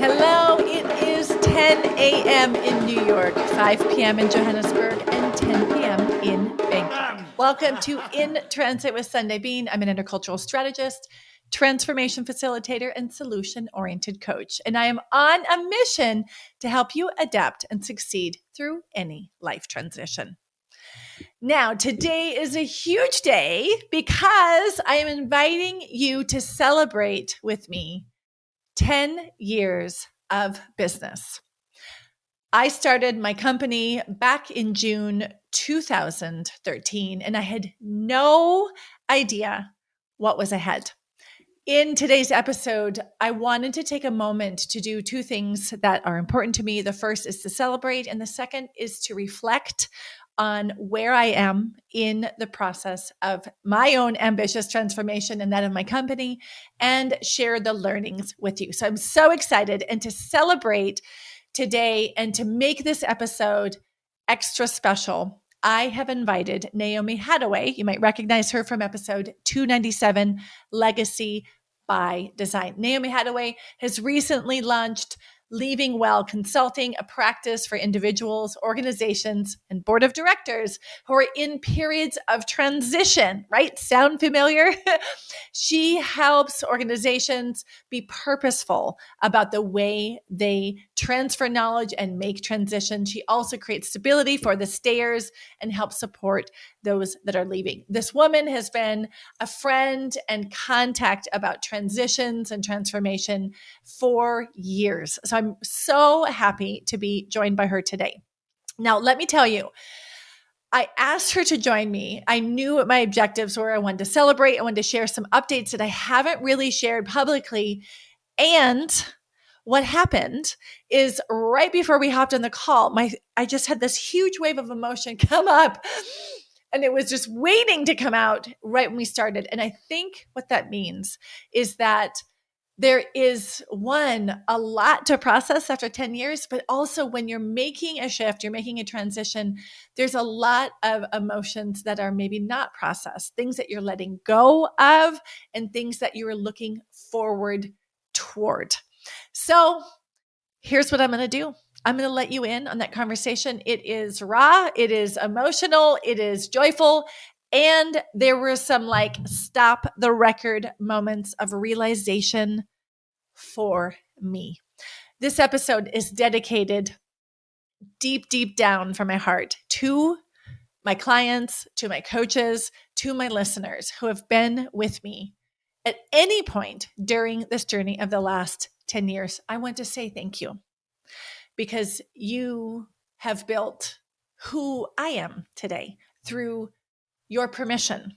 Hello, it is 10 a.m. in New York, 5 p.m. in Johannesburg, and 10 p.m. in Bangkok. Welcome to In Transit with Sundae-Bean. I'm an intercultural strategist, transformation facilitator, and solution-oriented coach. And I am on a mission to help you adapt and succeed through any life transition. Now, today is a huge day because I am inviting you to celebrate with me 10 years of business. I started my company back in June 2013, and I had no idea what was ahead. In today's episode, I wanted to take a moment to do two things that are important to me. The first is to celebrate, and the second is to reflect on where I am in the process of my own ambitious transformation and that of my company, and share the learnings with you. So I'm so excited, and to celebrate today and to make this episode extra special, I have invited Naomi Hattaway. You might recognize her from episode 297, Legacy by Design. Naomi Hattaway has recently launched Leaving Well Consulting, a practice for individuals, organizations, and board of directors who are in periods of transition, right? Sound familiar? She helps organizations be purposeful about the way they transfer knowledge and make transition. She also creates stability for the stayers and helps support those that are leaving. This woman has been a friend and contact about transitions and transformation for years. So I'm so happy to be joined by her today. Now, let me tell you, I asked her to join me. I knew what my objectives were. I wanted to celebrate. I wanted to share some updates that I haven't really shared publicly. And what happened is right before we hopped on the call, I just had this huge wave of emotion come up, and it was just waiting to come out right when we started. And I think what that means is that there is a lot to process after 10 years, but also when you're making a shift, you're making a transition, there's a lot of emotions that are maybe not processed, things that you're letting go of and things that you are looking forward toward. So here's what I'm going to do. I'm going to let you in on that conversation. It is raw, it is emotional, it is joyful. And there were some stop the record moments of realization for me. This episode is dedicated deep, deep down from my heart to my clients, to my coaches, to my listeners who have been with me at any point during this journey of the last 10 years. I want to say thank you because you have built who I am today through your permission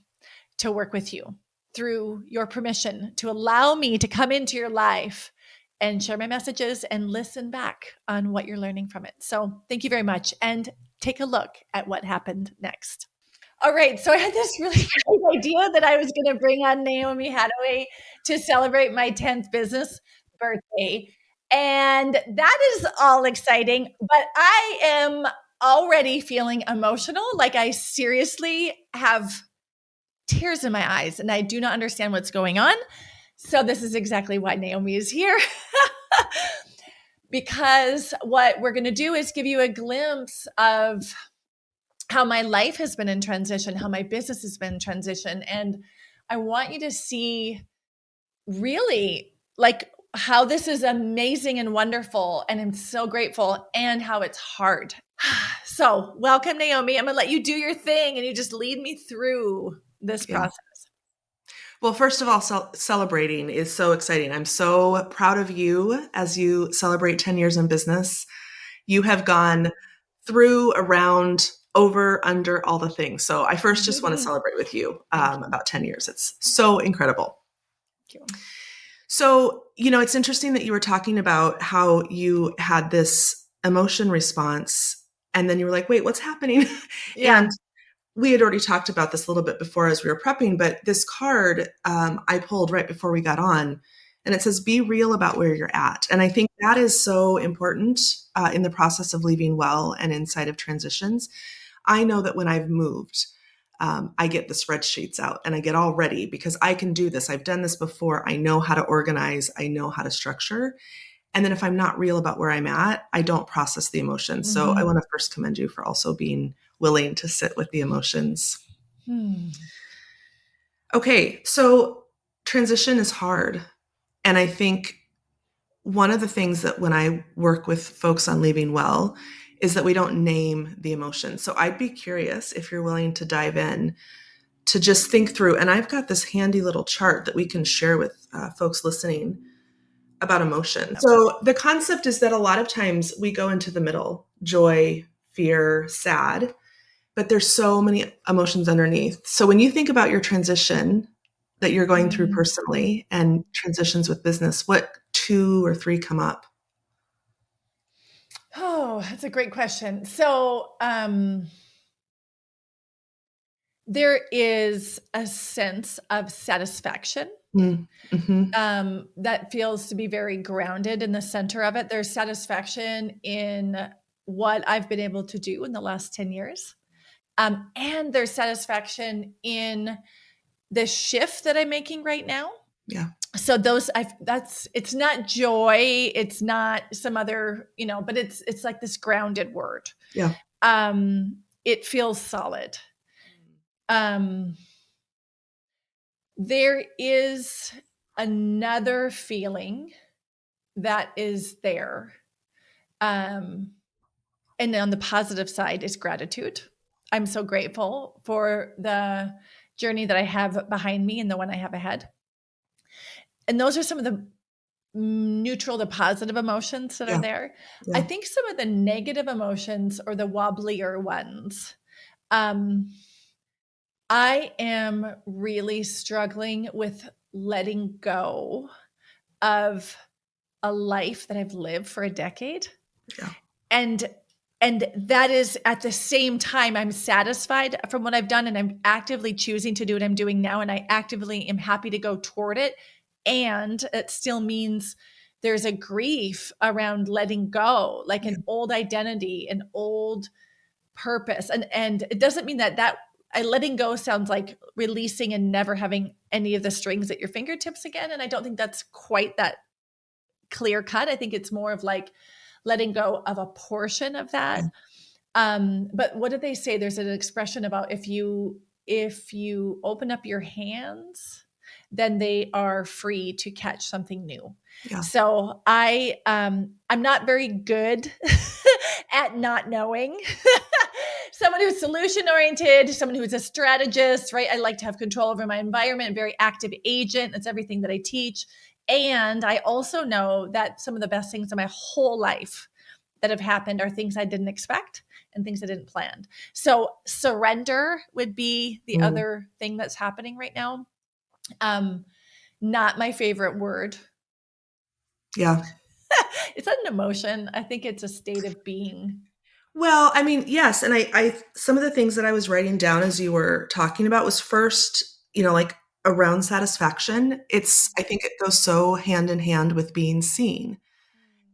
to work with you, through your permission to allow me to come into your life and share my messages and listen back on what you're learning from it. So thank you very much. And take a look at what happened next. All right. So I had this really great idea that I was going to bring on Naomi Hattaway to celebrate my 10th business birthday. And that is all exciting, but I am already feeling emotional. I seriously have tears in my eyes and I do not understand what's going on. So this is exactly why Naomi is here. Because what we're going to do is give you a glimpse of how my life has been in transition, how my business has been in transition. And I want you to see really how this is amazing and wonderful. And I'm so grateful, and how it's hard. So welcome, Naomi. I'm going to let you do your thing and you just lead me through this process. Well, first of all, celebrating is so exciting. I'm so proud of you as you celebrate 10 years in business. You have gone through, around, over, under, all the things. So I first just want to celebrate with you about 10 years. It's so incredible. Thank you. So, it's interesting that you were talking about how you had this emotion response and then you were like, wait, what's happening? Yeah. And we had already talked about this a little bit before as we were prepping, but this card I pulled right before we got on, and it says, be real about where you're at. And I think that is so important in the process of leaving well and inside of transitions. I know that when I've moved, I get the spreadsheets out and I get all ready because I can do this. I've done this before. I know how to organize. I know how to structure. And then if I'm not real about where I'm at, I don't process the emotions. So I want to first commend you for also being willing to sit with the emotions. Okay, so transition is hard. And I think one of the things that when I work with folks on leaving well is that we don't name the emotions. So I'd be curious if you're willing to dive in to just think through. And I've got this handy little chart that we can share with folks listening about emotion. So the concept is that a lot of times we go into the middle, joy, fear, sad, but there's so many emotions underneath. So when you think about your transition that you're going through personally and transitions with business, what 2 or 3 come up? Oh, that's a great question. So there is a sense of satisfaction that feels to be very grounded in the center of it. There's satisfaction in what I've been able to do in the last 10 years. And there's satisfaction in the shift that I'm making right now. Yeah. So it's not joy, it's not some other, but it's like this grounded word. Yeah. It feels solid. There is another feeling that is there. And on the positive side is gratitude. I'm so grateful for the journey that I have behind me and the one I have ahead. And those are some of the neutral to positive emotions that are there. Yeah. I think some of the negative emotions or the wobblier ones, I am really struggling with letting go of a life that I've lived for a decade. Yeah. And that is at the same time, I'm satisfied from what I've done and I'm actively choosing to do what I'm doing now. And I actively am happy to go toward it. And it still means there's a grief around letting go, like an old identity, an old purpose. And it doesn't mean that letting go sounds like releasing and never having any of the strings at your fingertips again. And I don't think that's quite that clear cut. I think it's more of like letting go of a portion of that. But what did they say? There's an expression about if you open up your hands, then they are free to catch something new. Yeah. So I'm not very good at not knowing. Someone who's solution oriented, someone who's a strategist, right? I like to have control over my environment, very active agent. That's everything that I teach. And I also know that some of the best things in my whole life that have happened are things I didn't expect and things I didn't plan. So surrender would be the other thing that's happening right now. Not my favorite word. Yeah. It's not an emotion. I think it's a state of being. Well, I mean, yes. And I some of the things that I was writing down as you were talking about was first, like around satisfaction. I think it goes so hand in hand with being seen.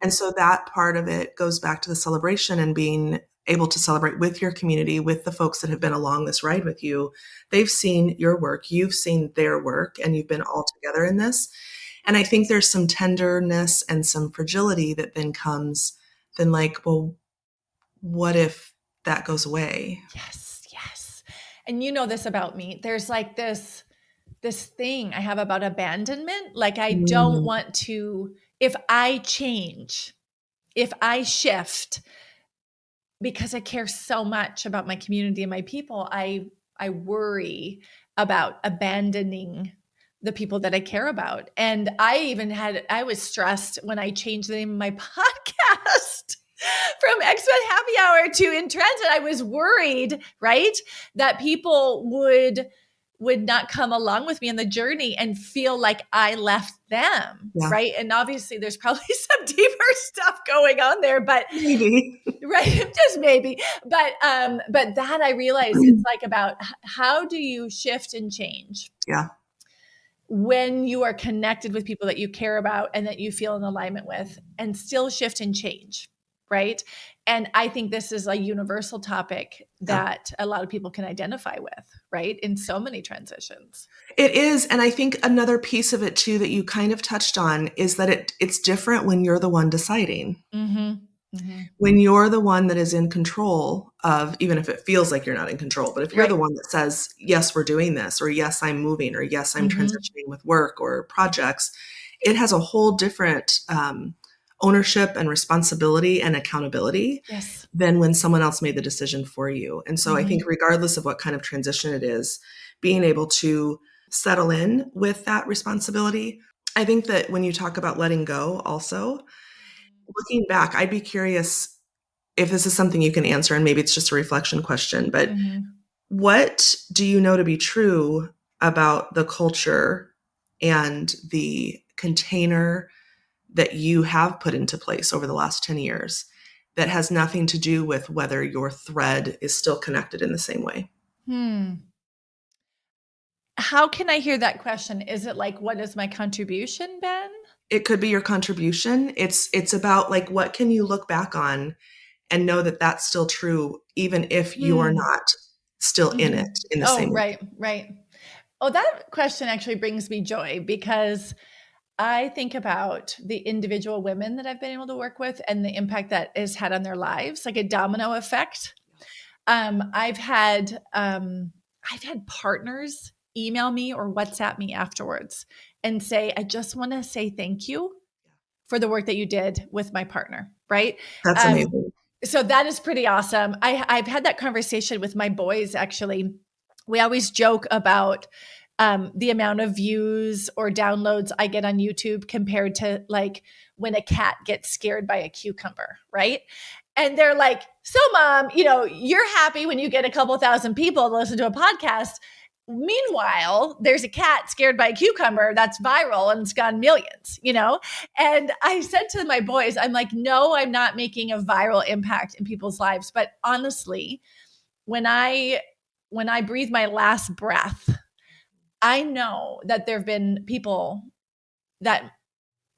And so that part of it goes back to the celebration and being able to celebrate with your community, with the folks that have been along this ride with you. They've seen your work, you've seen their work, and you've been all together in this. And I think there's some tenderness and some fragility that then comes then like, well, what if that goes away? Yes. And you know this about me. There's like this thing I have about abandonment. Like I don't want to, if I change, if I shift, because I care so much about my community and my people, I worry about abandoning the people that I care about. And I was stressed when I changed the name of my podcast from Expat Happy Hour to In Transit. I was worried, right, that people would not come along with me on the journey and feel like I left them, right? And obviously there's probably some deeper stuff going on there, but maybe, right, just maybe. But that I realized it's like about how do you shift and change? Yeah. When you are connected with people that you care about and that you feel in alignment with, and still shift and change, right? And I think this is a universal topic that a lot of people can identify with. right? In so many transitions. It is. And I think another piece of it too that you kind of touched on is that it's different when you're the one deciding. Mm-hmm. Mm-hmm. When you're the one that is in control of, even if it feels like you're not in control, but if you're Right. the one that says, yes, we're doing this, or yes, I'm moving, or yes, I'm Mm-hmm. transitioning with work or projects, it has a whole different ownership and responsibility and accountability Yes. than when someone else made the decision for you. And so I Mm-hmm. think regardless of what kind of transition it is, being able to settle in with that responsibility. I think that when you talk about letting go also, looking back, I'd be curious if this is something you can answer, and maybe it's just a reflection question, but Mm-hmm. what do you know to be true about the culture and the container that you have put into place over the last 10 years that has nothing to do with whether your thread is still connected in the same way? How can I hear that question? Is it like, what is my contribution, Ben? It could be your contribution. It's about like, what can you look back on and know that that's still true, even if you are Hmm. not still in Mm-hmm. it in the Oh, same way. right, right. Oh, that question actually brings me joy because I think about the individual women that I've been able to work with and the impact that has had on their lives, like a domino effect. Um, I've had um, I've had partners email me or WhatsApp me afterwards and say, "I just want to say thank you for the work that you did with my partner." Right? That's Um, amazing. so that is pretty awesome. I've had that conversation with my boys actually. We always joke about the amount of views or downloads I get on YouTube compared to like when a cat gets scared by a cucumber, right? And they're like, "So, mom, you're happy when you get a couple thousand people to listen to a podcast. Meanwhile, there's a cat scared by a cucumber that's viral and it's gone millions." And I said to my boys, I'm like, no, I'm not making a viral impact in people's lives. But honestly, when I breathe my last breath, I know that there have been people that,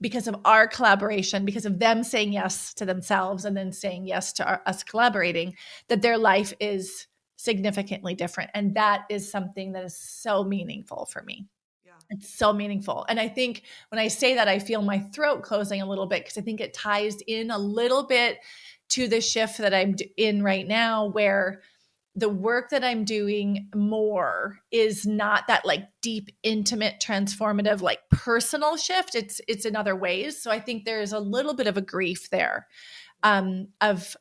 because of our collaboration, because of them saying yes to themselves and then saying yes to us collaborating, that their life is significantly different. And that is something that is so meaningful for me. Yeah. It's so meaningful. And I think when I say that, I feel my throat closing a little bit because I think it ties in a little bit to the shift that I'm in right now, where the work that I'm doing more is not that like deep, intimate, transformative, like personal shift. It's in other ways. So I think there's a little bit of a grief there, of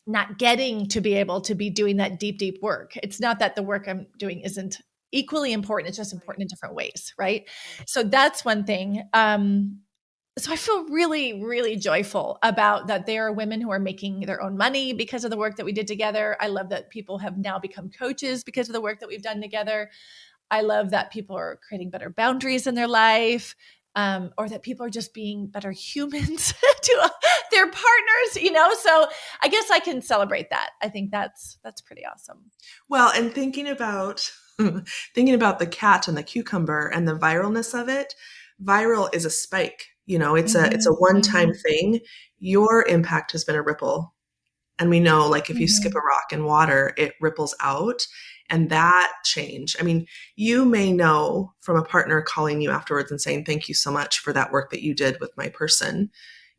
not getting to be able to be doing that deep, deep work. It's not that the work I'm doing isn't equally important. It's just important in different ways, right? So that's one thing. So I feel really, really joyful about that there are women who are making their own money because of the work that we did together. I love that people have now become coaches because of the work that we've done together. I love that people are creating better boundaries in their life, or that people are just being better humans to their partners. So I guess I can celebrate that. I think that's pretty awesome. Well, and thinking about thinking about the cat and the cucumber and the viralness of it, viral is a spike. It's a one-time Mm-hmm. thing. Your impact has been a ripple. And we know, like, if you skip Mm-hmm. a rock in water, it ripples out. And that change, I mean, you may know from a partner calling you afterwards and saying, thank you so much for that work that you did with my person.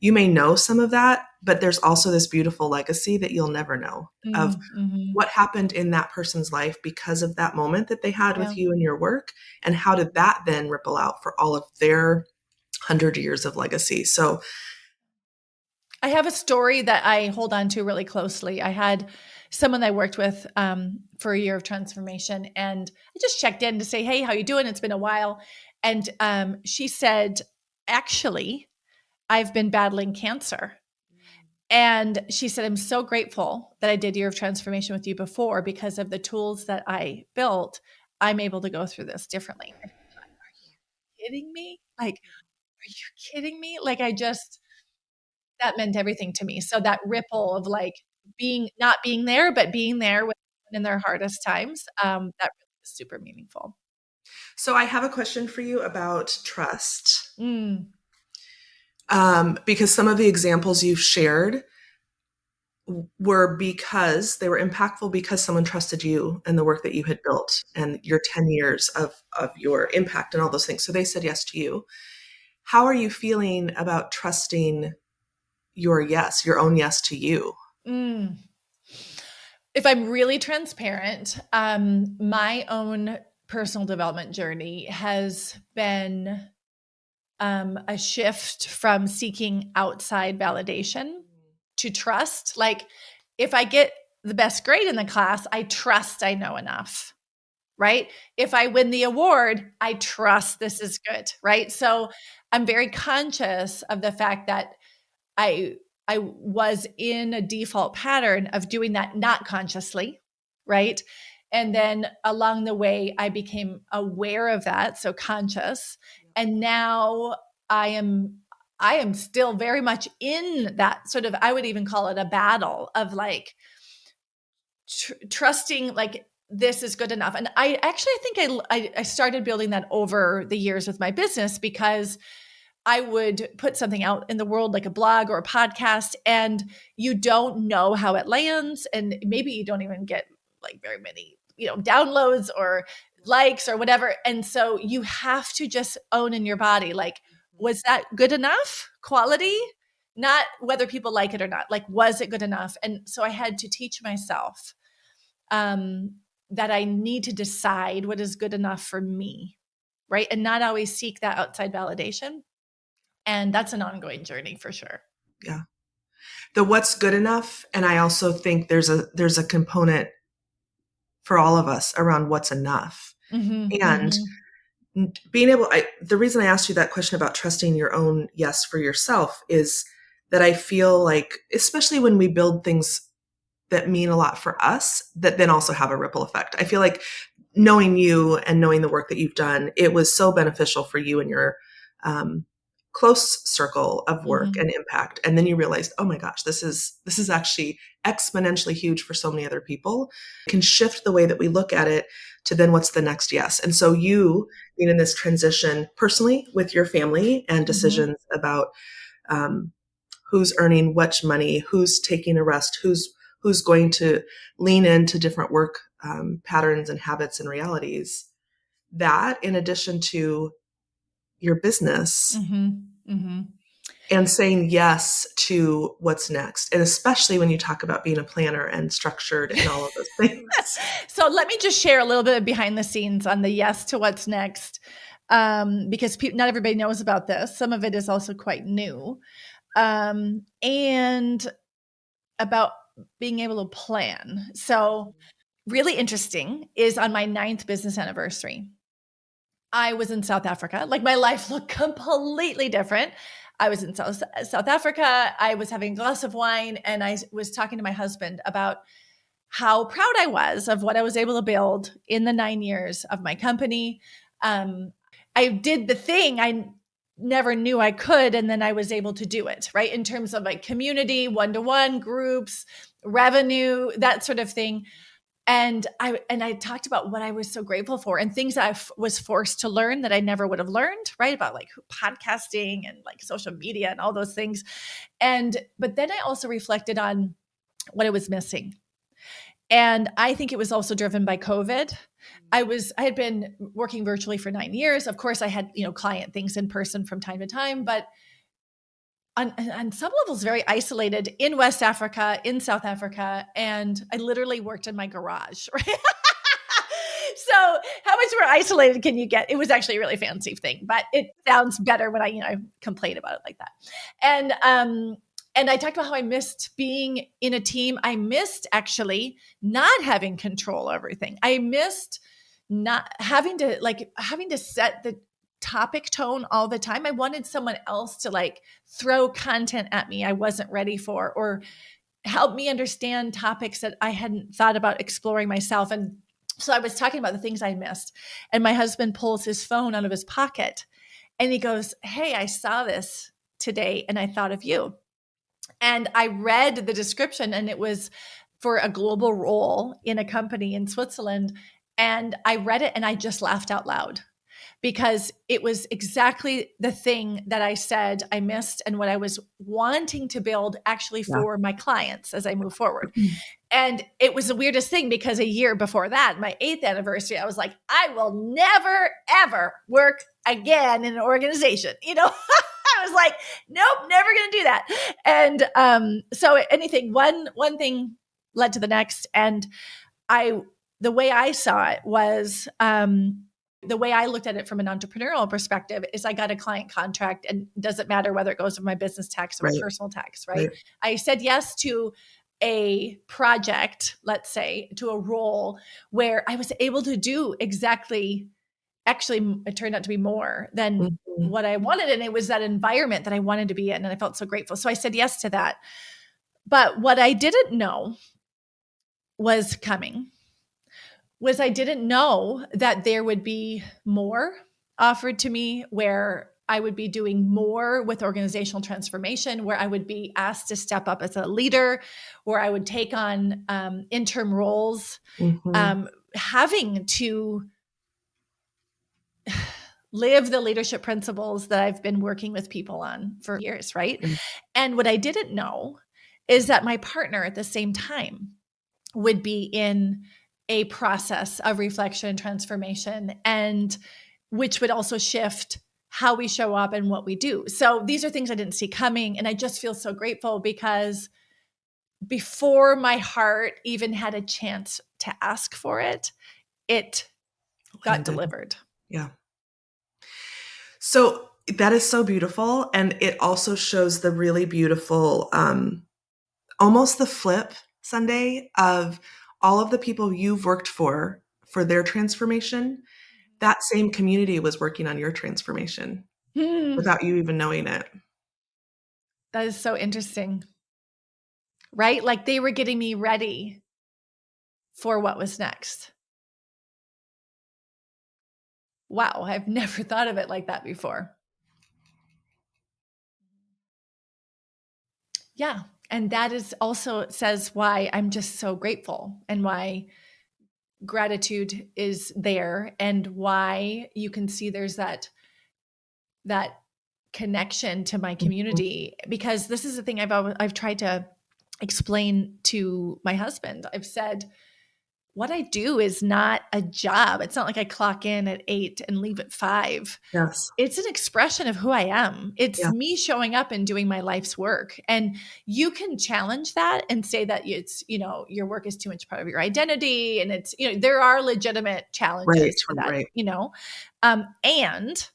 You may know some of that, but there's also this beautiful legacy that you'll never know of Mm-hmm. what happened in that person's life because of that moment that they had Yeah. with you and your work. And how did that then ripple out for all of their 100 years of legacy? So, I have a story that I hold on to really closely. I had someone I worked with for a year of transformation, and I just checked in to say, "Hey, how you doing? It's been a while." And she said, "Actually, I've been battling cancer." And she said, "I'm so grateful that I did Year of Transformation with you before because of the tools that I built. I'm able to go through this differently." I thought, are you kidding me? Like, are you kidding me? Like, that meant everything to me. So that ripple of like not being there, but being there with in their hardest times, that really was super meaningful. so I have a question for you about trust. Mm. Because some of the examples you've shared were because they were impactful because someone trusted you and the work that you had built and your 10 years of your impact and all those things. So they said yes to you. How are you feeling about trusting your yes, your own yes to you? Mm. If I'm really transparent, my own personal development journey has been a shift from seeking outside validation to trust. Like, if I get the best grade in the class, I trust I know enough, right? If I win the award, I trust this is good, right? So I'm very conscious of the fact that I I was in a default pattern of doing that not consciously, right? And then along the way I became aware of that, so conscious. And now I am I am still very much in that sort of, I would even call it a battle of like trusting like this is good enough. And I actually think I started building that over the years with my business, because I would put something out in the world like a blog or a podcast, and you don't know how it lands, and maybe you don't even get like very many, downloads or likes or whatever. And so you have to just own in your body, like, was that good enough quality? Not whether people like it or not, like, was it good enough? And so I had to teach myself that I need to decide what is good enough for me, right? And not always seek that outside validation. And that's an ongoing journey for sure. Yeah. The what's good enough. And I also think there's a component for all of us around what's enough. Mm-hmm, And being able, the reason I asked you that question about trusting your own yes for yourself is that I feel like, especially when we build things that mean a lot for us, that then also have a ripple effect. I feel like knowing you and knowing the work that you've done, it was so beneficial for you and your close circle of work and impact. And then you realized, oh my gosh, this is actually exponentially huge for so many other people. It can shift the way that we look at it to then what's the next yes. And so you being in this transition personally with your family and decisions about who's earning which money, who's taking a rest, who's going to lean into different work patterns and habits and realities. That, in addition to your business and saying yes to what's next. And especially when you talk about being a planner and structured and all of those things. So let me just share a little bit of behind the scenes on the yes to what's next, because not everybody knows about this. Some of it is also quite new. And about being able to plan. So really interesting is on my 9th business anniversary, I was in South Africa. Like, my life looked completely different. I was in South Africa. I was having a glass of wine, and I was talking to my husband about how proud I was of what I was able to build in the 9 years of my company. I did the thing I never knew I could, and then I was able to do it, right? In terms of like community, one-to-one groups, revenue, that sort of thing. And I talked about what I was so grateful for and things that I was forced to learn that I never would have learned, right? About like podcasting and like social media and all those things. But then I also reflected on what I was missing. And I think it was also driven by COVID. I had been working virtually for 9 years. Of course, I had, client things in person from time to time, but on some levels, very isolated in West Africa, in South Africa. And I literally worked in my garage, right? So how much more isolated can you get? It was actually a really fancy thing, but it sounds better when I complain about it like that. And I talked about how I missed being in a team. I missed actually not having control over everything. I missed not having to set the topic tone all the time. I wanted someone else to like throw content at me I wasn't ready for, or help me understand topics that I hadn't thought about exploring myself. And so I was talking about the things I missed. And my husband pulls his phone out of his pocket and he goes, "Hey, I saw this today and I thought of you." And I read the description, and it was for a global role in a company in Switzerland. And I read it and I just laughed out loud, because it was exactly the thing that I said I missed and what I was wanting to build actually for my clients as I move forward. And it was the weirdest thing because a year before that, my 8th anniversary, I was like, I will never, ever work again in an organization. I was like, nope, never going to do that. And so anything, one thing led to the next. And the way I saw it was, the way I looked at it from an entrepreneurial perspective is I got a client contract, and it doesn't matter whether it goes with my business tax or my personal tax, right? I said yes to a project, let's say, to a role where I was able to do exactly, actually, it turned out to be more than what I wanted. And it was that environment that I wanted to be in. And I felt so grateful. So I said yes to that. But what I didn't know was coming was I didn't know that there would be more offered to me, where I would be doing more with organizational transformation, where I would be asked to step up as a leader, where I would take on interim roles, having to live the leadership principles that I've been working with people on for years, right? And what I didn't know is that my partner at the same time would be in a process of reflection and transformation, and which would also shift how we show up and what we do. So these are things I didn't see coming. And I just feel so grateful because before my heart even had a chance to ask for it, it got delivered. Yeah. So that is so beautiful. And it also shows the really beautiful, almost the flip, Sundae, of all of the people you've worked for their transformation. That same community was working on your transformation without you even knowing it. That is so interesting, right? Like they were getting me ready for what was next. Wow, I've never thought of it like that before. Yeah. And that is also says why I'm just so grateful, and why gratitude is there, and why you can see there's that connection to my community. Because this is the thing I've tried to explain to my husband. I've said, what I do is not a job. It's not like I clock in at 8 and leave at 5. Yes. It's an expression of who I am. It's me showing up and doing my life's work. And you can challenge that and say that it's, your work is too much part of your identity. And it's, there are legitimate challenges to that, and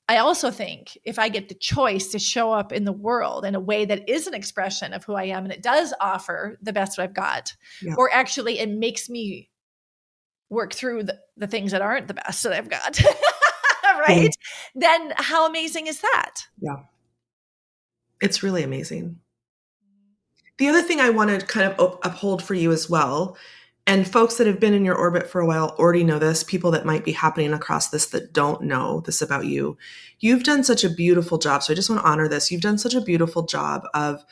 I also think if I get the choice to show up in the world in a way that is an expression of who I am, and it does offer the best I've got, or actually it makes me work through the things that aren't the best that I've got, right? Then how amazing is that? Yeah. It's really amazing. The other thing I want to kind of uphold for you as well, and folks that have been in your orbit for a while already know this, people that might be happening across this that don't know this about you, you've done such a beautiful job. So I just want to honor this. You've done such a beautiful job of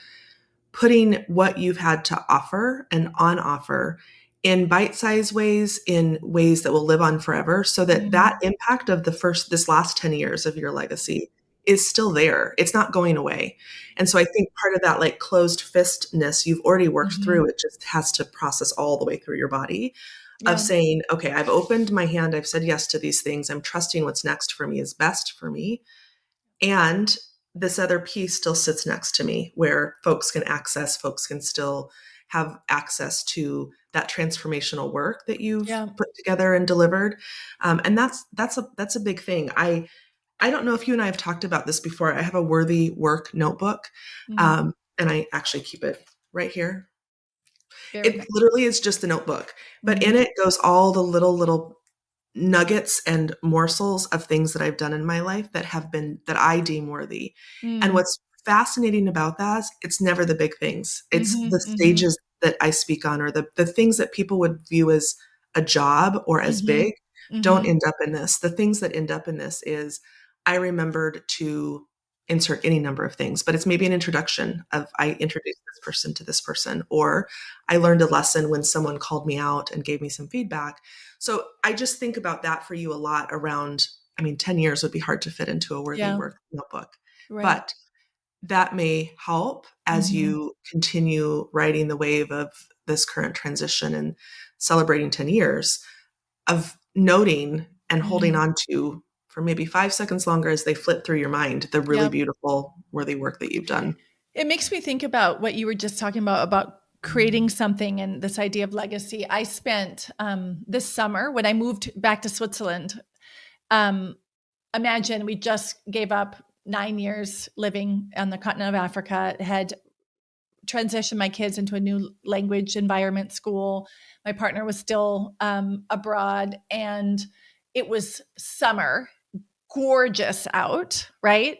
putting what you've had to offer and on offer in bite-sized ways, in ways that will live on forever, so that that impact of this last 10 years of your legacy is still there. It's not going away. And so I think part of that like closed fistness you've already worked through, it just has to process all the way through your body of saying, okay, I've opened my hand. I've said yes to these things. I'm trusting what's next for me is best for me. And this other piece still sits next to me where folks can still have access to that transformational work that you've put together and delivered. And that's a big thing. I don't know if you and I have talked about this before. I have a worthy work notebook, and I actually keep it right here. It literally is just a notebook, but in it goes all the little nuggets and morsels of things that I've done in my life that I deem worthy. And what's fascinating about that is it's never the big things. It's the stages that I speak on, or the things that people would view as a job or as big, don't end up in this. The things that end up in this is I remembered to insert any number of things, but it's maybe an introduction of I introduced this person to this person, or I learned a lesson when someone called me out and gave me some feedback. So I just think about that for you a lot around I mean, 10 years would be hard to fit into a worthy Yeah. work notebook, Right. but that may help as Mm-hmm. you continue riding the wave of this current transition and celebrating 10 years of noting and holding Mm-hmm. on to for maybe 5 seconds longer as they flit through your mind, the really Yeah. beautiful, worthy work that you've done. It makes me think about what you were just talking about creating something and this idea of legacy. I spent this summer when I moved back to Switzerland. Imagine we just gave up 9 years living on the continent of Africa, had transitioned my kids into a new language environment school. My partner was still abroad, and it was summer, gorgeous out, right?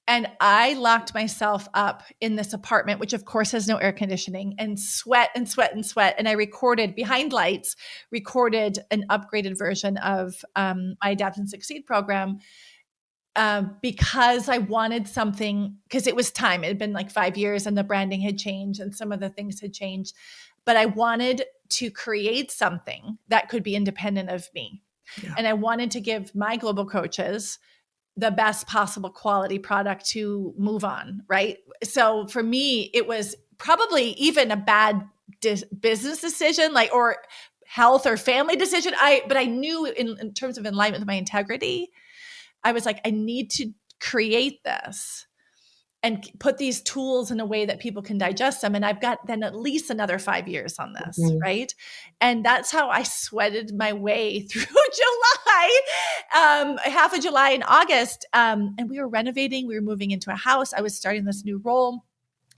And I locked myself up in this apartment, which of course has no air conditioning, and sweat and sweat and sweat. And I recorded behind lights, recorded an upgraded version of my Adapt and Succeed program because I wanted something, because it was time. It had been like 5 years and the branding had changed and some of the things had changed. But I wanted to create something that could be independent of me. Yeah. And I wanted to give my global coaches the best possible quality product to move on, right? So for me, it was probably even a bad business decision, like, or health or family decision. But I knew in terms of alignment with my integrity, I was like, I need to create this and put these tools in a way that people can digest them. And I've got then at least another 5 years on this, right? And that's how I sweated my way through July, half of July and August. And we were renovating, we were moving into a house. I was starting this new role.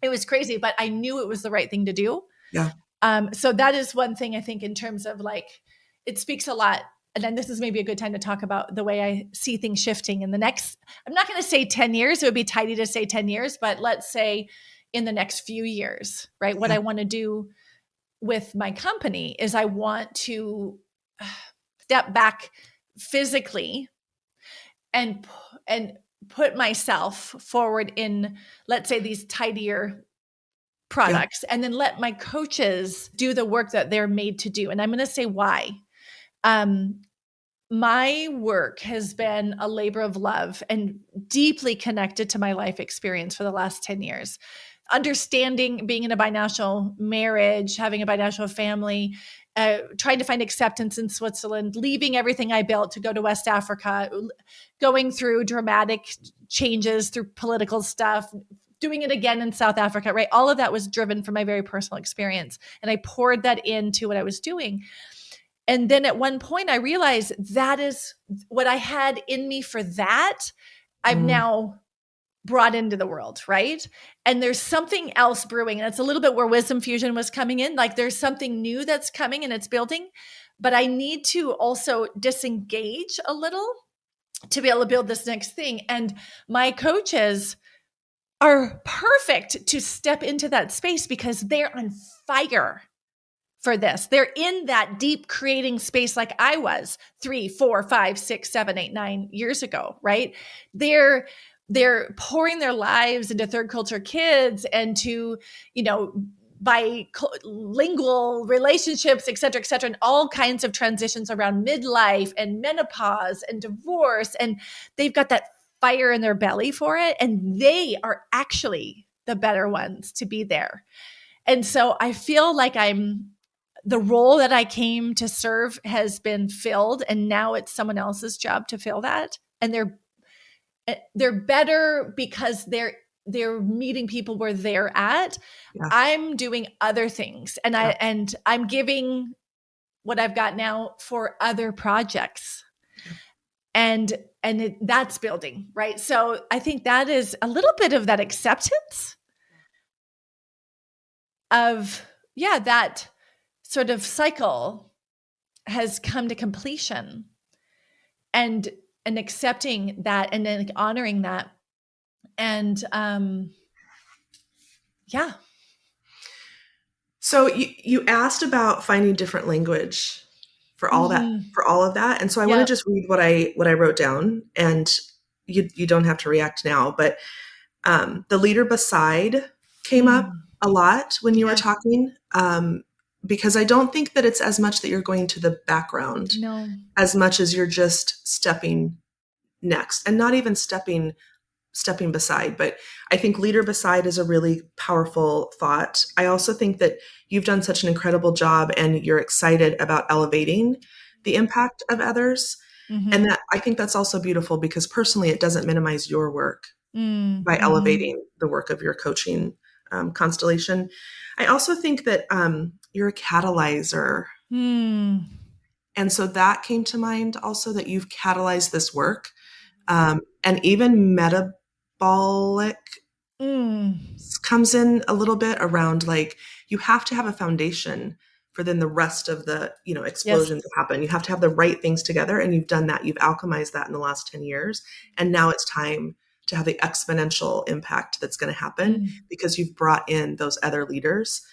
It was crazy, but I knew it was the right thing to do. Yeah. So that is one thing I think in terms of like, it speaks a lot. And then this is maybe a good time to talk about the way I see things shifting in the next, I'm not going to say 10 years. It would be tidy to say 10 years, but let's say in the next few years, right? What I want to do with my company is I want to step back physically and put myself forward in, let's say, these tidier products, and then let my coaches do the work that they're made to do. And I'm going to say why. My work has been a labor of love and deeply connected to my life experience for the last 10 years. Understanding being in a binational marriage, having a binational family, trying to find acceptance in Switzerland, leaving everything I built to go to West Africa, going through dramatic changes through political stuff, doing it again in South Africa, right? All of that was driven from my very personal experience. And I poured that into what I was doing. And then at one point I realized that is what I had in me for that. I've now brought into the world, right? And there's something else brewing. And it's a little bit where Wisdom Fusion was coming in. Like there's something new that's coming and it's building. But I need to also disengage a little to be able to build this next thing. And my coaches are perfect to step into that space because they're on fire for this. They're in that deep creating space like I was 3, 4, 5, 6, 7, 8, 9 years ago, right? They're pouring their lives into third culture kids and to, bilingual relationships, et cetera, and all kinds of transitions around midlife and menopause and divorce. And they've got that fire in their belly for it. And they are actually the better ones to be there. And so I feel like the role that I came to serve has been filled, and now it's someone else's job to fill that. And they're better because they're meeting people where they're at. Yeah. I'm doing other things, and I'm giving what I've got now for other projects, and that's building, right? So I think that is a little bit of that acceptance of that sort of cycle has come to completion, and accepting that, and then honoring that. And So you asked about finding different language for all of that. And so I want to just read what I wrote down, and you don't have to react now, but the leader beside came up a lot when you were talking, because I don't think that it's as much that you're going to the background as much as you're just stepping next, and not even stepping beside. But I think leader beside is a really powerful thought. I also think that you've done such an incredible job and you're excited about elevating the impact of others. And that I think that's also beautiful because personally, it doesn't minimize your work by elevating the work of your coaching constellation. I also think that you're a catalyzer. And so that came to mind also, that you've catalyzed this work. And even metabolic comes in a little bit around, like, you have to have a foundation for then the rest of the, explosions that happen. You have to have the right things together, and you've done that. You've alchemized that in the last 10 years. And now it's time to have the exponential impact that's going to happen because you've brought in those other leaders.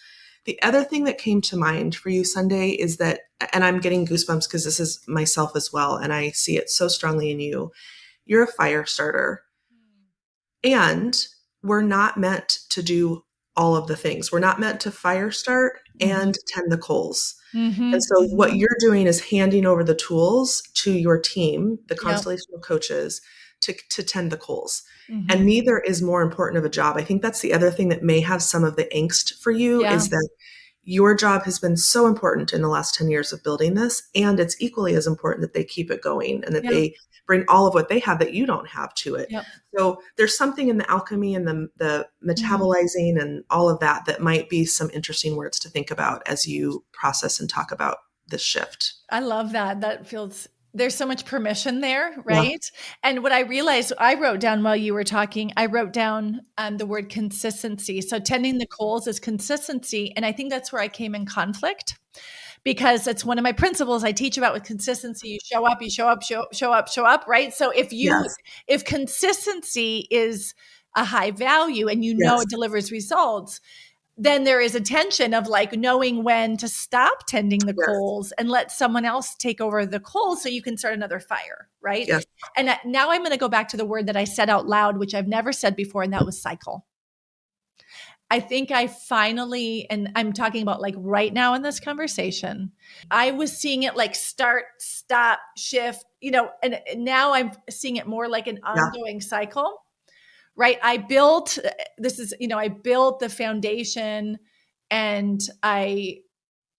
The other thing that came to mind for you, Sundae, is that, and I'm getting goosebumps because this is myself as well, and I see it so strongly in you. You're a fire starter. And we're not meant to do all of the things. We're not meant to fire start and tend the coals. And so what you're doing is handing over the tools to your team, the constellation of coaches, to tend the coals. And neither is more important of a job. I think that's the other thing that may have some of the angst for you, is that your job has been so important in the last 10 years of building this. And it's equally as important that they keep it going and that they bring all of what they have that you don't have to it. So there's something in the alchemy and the metabolizing and all of that that might be some interesting words to think about as you process and talk about this shift. I love that. That feels, there's so much permission there, right? And what I realized, I wrote down while you were talking, I wrote down the word consistency. So tending the coals is consistency. And I think that's where I came in conflict, because it's one of my principles I teach about with consistency. You show up, show up, right? So if consistency is a high value and it delivers results, then there is a tension of like knowing when to stop tending the coals and let someone else take over the coals so you can start another fire, right? And now I'm going to go back to the word that I said out loud, which I've never said before, and that was cycle. I think I finally, and I'm talking about like right now in this conversation, I was seeing it like start, stop, shift, and now I'm seeing it more like an ongoing cycle, right? I built the foundation and I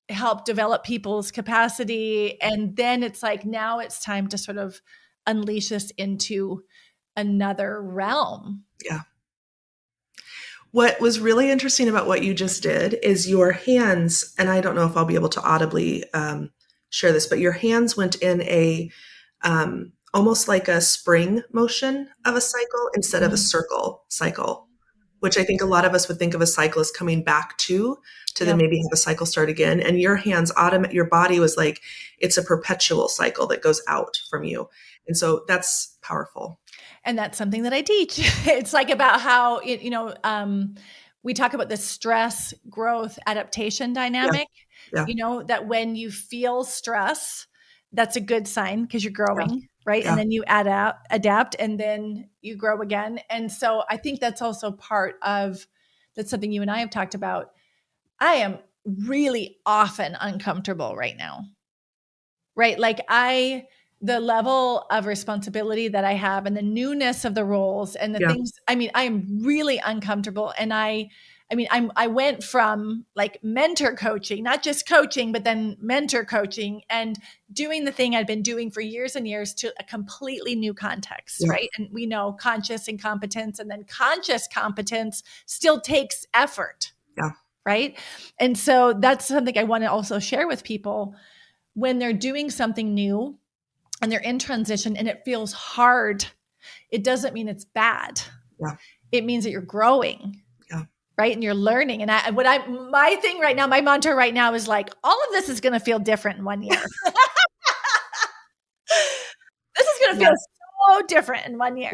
helped develop people's capacity. And then it's like, now it's time to sort of unleash this into another realm. What was really interesting about what you just did is your hands, and I don't know if I'll be able to audibly share this, but your hands went in a almost like a spring motion of a cycle instead of a circle cycle, which I think a lot of us would think of a cycle as coming back to then maybe have a cycle start again. And your hands, your body was like, it's a perpetual cycle that goes out from you. And so that's powerful. And that's something that I teach. It's like about how, we talk about the stress, growth, adaptation dynamic, that when you feel stress, that's a good sign because you're growing, right? And then you adapt, and then you grow again. And so I think that's also that's something you and I have talked about. I am really often uncomfortable right now, right? Like the level of responsibility that I have and the newness of the roles and the things, I am really uncomfortable. And I went from like mentor coaching, not just coaching, but then mentor coaching and doing the thing I'd been doing for years and years to a completely new context, right? And we know conscious incompetence, and then conscious competence still takes effort, right? And so that's something I want to also share with people when they're doing something new and they're in transition and it feels hard. It doesn't mean it's bad. It means that you're growing. Right. And you're learning. And my thing right now, my mantra right now is like, all of this is going to feel different in 1 year. This is going to feel so different in 1 year.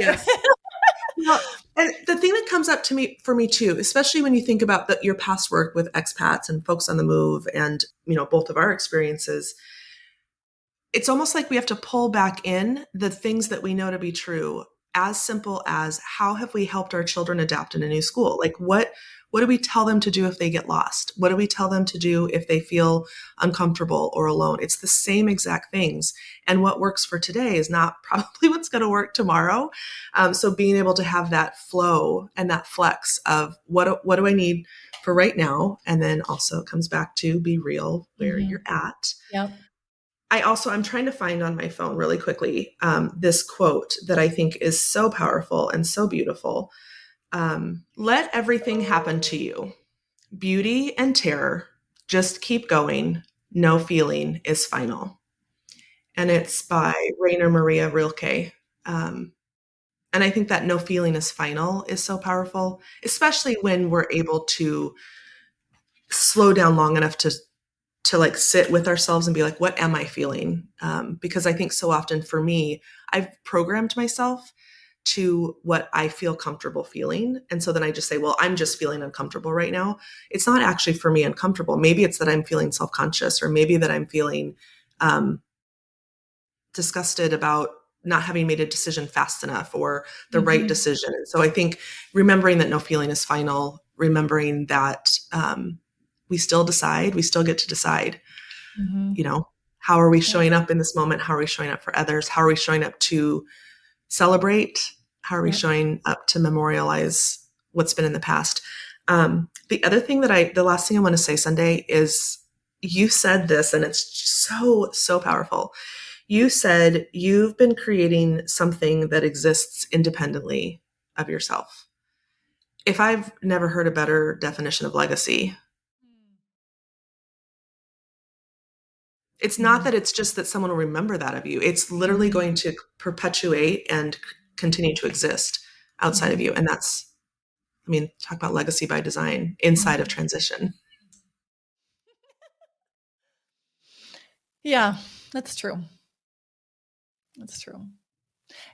Well, and the thing that comes up for me too, especially when you think about your past work with expats and folks on the move and, both of our experiences, it's almost like we have to pull back in the things that we know to be true as simple as, how have we helped our children adapt in a new school? Like, what do we tell them to do if they get lost? What do we tell them to do if they feel uncomfortable or alone? It's the same exact things. And what works for today is not probably what's going to work tomorrow. So being able to have that flow and that flex of what do I need for right now? And then also it comes back to be real where you're at. Yep. I'm trying to find on my phone really quickly this quote that I think is so powerful and so beautiful. Let everything happen to you. Beauty and terror. Just keep going. No feeling is final. And it's by Rainer Maria Rilke. And I think that no feeling is final is so powerful, especially when we're able to slow down long enough to like sit with ourselves and be like, what am I feeling? Because I think so often for me, I've programmed myself to what I feel comfortable feeling. And so then I just say, well, I'm just feeling uncomfortable right now. It's not actually for me uncomfortable. Maybe it's that I'm feeling self-conscious, or maybe that I'm feeling disgusted about not having made a decision fast enough or the right decision. And so I think remembering that no feeling is final, remembering that we still decide, we still get to decide, how are we showing up in this moment? How are we showing up for others? How are we showing up to celebrate? How are we showing up to memorialize what's been in the past? The other thing the last thing I want to say, Sundae, is you said this, and it's so, so powerful. You said you've been creating something that exists independently of yourself. If I've never heard a better definition of legacy, it's not that it's just that someone will remember that of you. It's literally going to perpetuate and continue to exist outside of you. And that's, talk about legacy by design inside of transition. Yeah, that's true. That's true.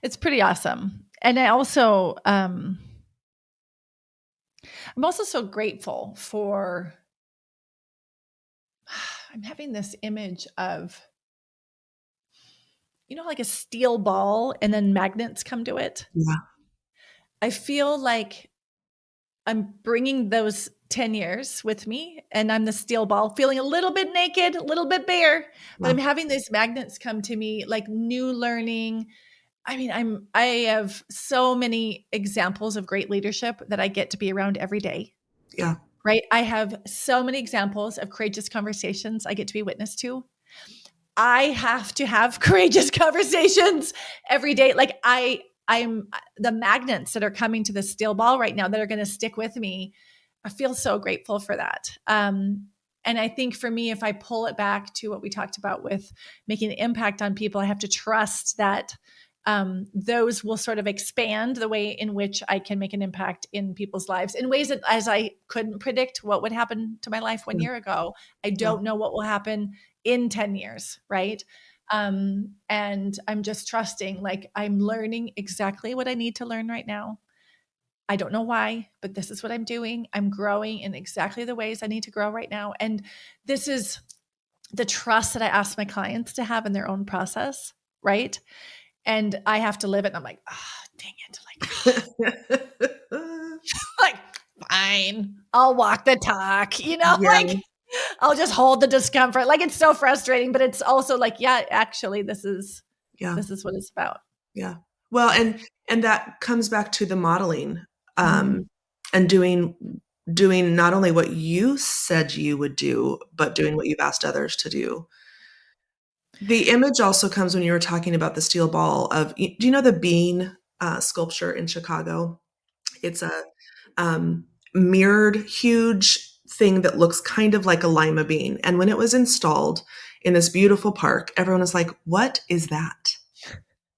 It's pretty awesome. And I also, I'm also so grateful for, I'm having this image of, like a steel ball and then magnets come to it. Yeah. I feel like I'm bringing those 10 years with me, and I'm the steel ball, feeling a little bit naked, a little bit bare, but I'm having these magnets come to me, like new learning. I have so many examples of great leadership that I get to be around every day. Yeah. Right. I have so many examples of courageous conversations I get to be witness to. I have to have courageous conversations every day. Like I'm the magnets that are coming to the steel ball right now that are going to stick with me. I feel so grateful for that. And I think for me, if I pull it back to what we talked about with making an impact on people, I have to trust that those will sort of expand the way in which I can make an impact in people's lives in ways that, as I couldn't predict what would happen to my life 1 year ago, I don't know what will happen in 10 years. Right. And I'm just trusting, like I'm learning exactly what I need to learn right now. I don't know why, but this is what I'm doing. I'm growing in exactly the ways I need to grow right now. And this is the trust that I ask my clients to have in their own process. Right. And I have to live it. And I'm like, dang it. Like, fine. I'll walk the talk, like I'll just hold the discomfort. Like, it's so frustrating, but it's also like, yeah, actually this is what it's about. Yeah. Well, and that comes back to the modeling, and doing not only what you said you would do, but doing what you've asked others to do. The image also comes when you were talking about the steel ball of, do you know the Bean sculpture in Chicago? It's a mirrored, huge thing that looks kind of like a lima bean. And when it was installed in this beautiful park, everyone was like, what is that?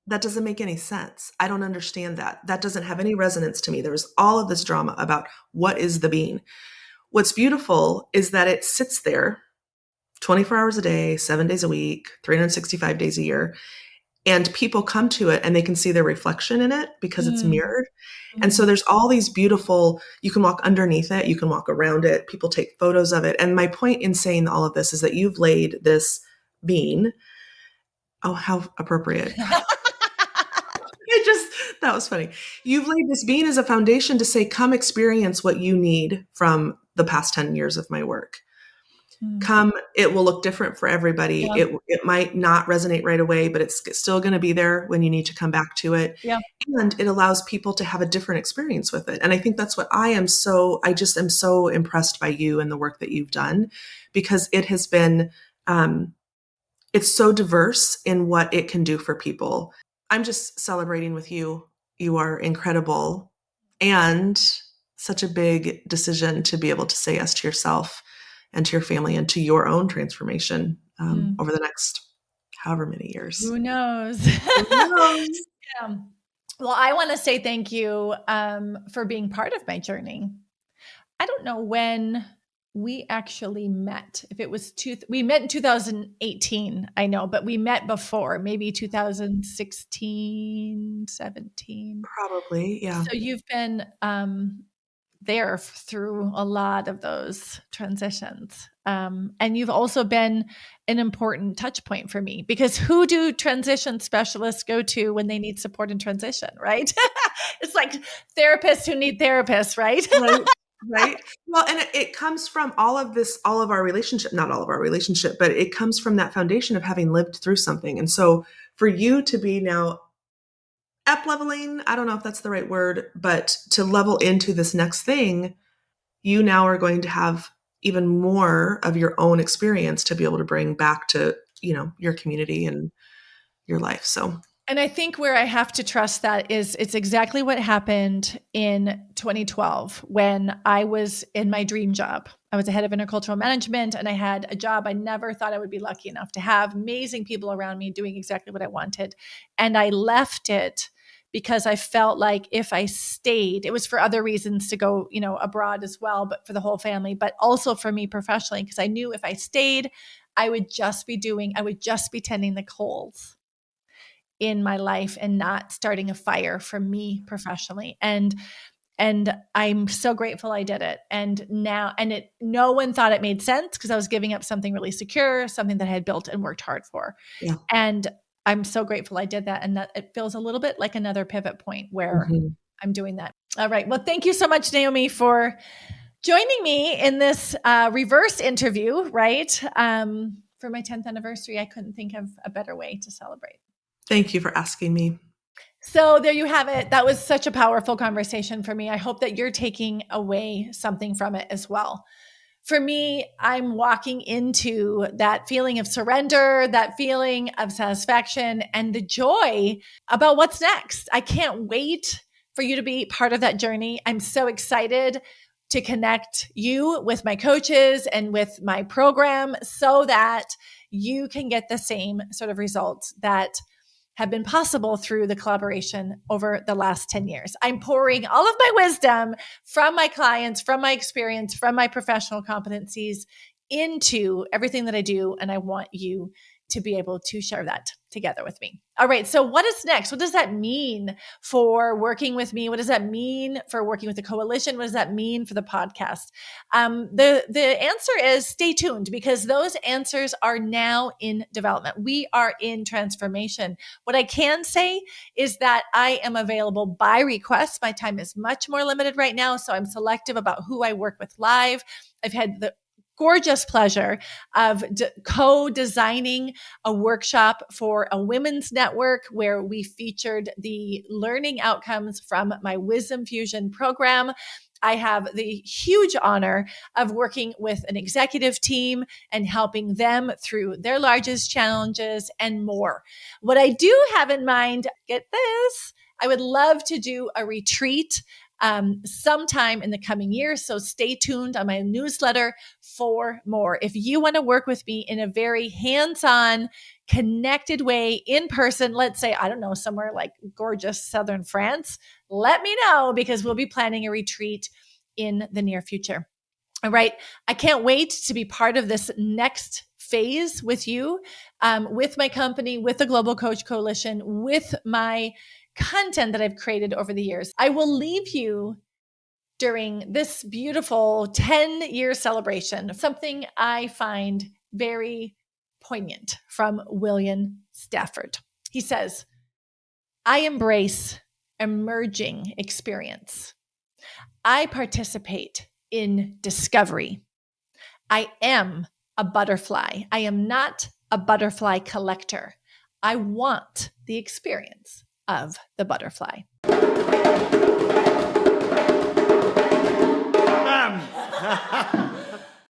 That doesn't make any sense. I don't understand that. That doesn't have any resonance to me. There was all of this drama about what is the bean. What's beautiful is that it sits there 24 hours a day, 7 days a week, 365 days a year. And people come to it and they can see their reflection in it because it's mirrored. And so there's all these beautiful, you can walk underneath it, you can walk around it, people take photos of it. And my point in saying all of this is that you've laid this bean. Oh, how appropriate. That was funny. You've laid this bean as a foundation to say, come experience what you need from the past 10 years of my work. Come, it will look different for everybody. Yeah. It might not resonate right away, but it's still going to be there when you need to come back to it. Yeah. And it allows people to have a different experience with it. And I think that's what I just am so impressed by you and the work that you've done, because it has been, it's so diverse in what it can do for people. I'm just celebrating with you. You are incredible, and such a big decision to be able to say yes to yourself and to your family and to your own transformation over the next however many years. Who knows? Who knows? Yeah. Well, I want to say thank you for being part of my journey. I don't know when we actually met. If it was we met in 2018, I know, but we met before, maybe 2016, 17. Probably, yeah. So you've been there through a lot of those transitions. And you've also been an important touch point for me, because who do transition specialists go to when they need support in transition, right? It's like therapists who need therapists, right? Right. Well, and it comes from all of our relationship, not all of our relationship, but it comes from that foundation of having lived through something. And so for you to be now up leveling, I don't know if that's the right word, but to level into this next thing, you now are going to have even more of your own experience to be able to bring back to, your community and your life. So. And I think where I have to trust that is it's exactly what happened in 2012 when I was in my dream job. I was the head of intercultural management, and I had a job I never thought I would be lucky enough to have, amazing people around me doing exactly what I wanted. And I left it because I felt like if I stayed, it was for other reasons to go, abroad as well, but for the whole family, but also for me professionally, because I knew if I stayed, I would just be tending the coals in my life and not starting a fire for me professionally. And I'm so grateful I did it. And no one thought it made sense, because I was giving up something really secure, something that I had built and worked hard for. Yeah. And I'm so grateful I did that. And that it feels a little bit like another pivot point where I'm doing that. All right. Well, thank you so much, Naomi, for joining me in this reverse interview, right? For my 10th anniversary. I couldn't think of a better way to celebrate. Thank you for asking me. So there you have it. That was such a powerful conversation for me. I hope that you're taking away something from it as well. For me, I'm walking into that feeling of surrender, that feeling of satisfaction, and the joy about what's next. I can't wait for you to be part of that journey. I'm so excited to connect you with my coaches and with my program so that you can get the same sort of results that have been possible through the collaboration over the last 10 years. I'm pouring all of my wisdom from my clients, from my experience, from my professional competencies into everything that I do. And I want you to be able to share that together with me. All right. So what is next? What does that mean for working with me? What does that mean for working with the coalition? What does that mean for the podcast? The answer is stay tuned, because those answers are now in development. We are in transformation. What I can say is that I am available by request. My time is much more limited right now, so I'm selective about who I work with live. I've had the gorgeous pleasure of co-designing a workshop for a women's network where we featured the learning outcomes from my Wisdom Fusion program. I have the huge honor of working with an executive team and helping them through their largest challenges and more. What I do have in mind, get this, I would love to do a retreat sometime in the coming years. So stay tuned on my newsletter for more. If you want to work with me in a very hands-on, connected way in person, let's say, I don't know, somewhere like gorgeous Southern France, let me know, because we'll be planning a retreat in the near future. All right. I can't wait to be part of this next phase with you, with my company, with the Global Coach Coalition, with my content that I've created over the years. I will leave you during this beautiful 10-year celebration, something I find very poignant from William Stafford. He says, I embrace emerging experience. I participate in discovery. I am a butterfly. I am not a butterfly collector. I want the experience of the butterfly.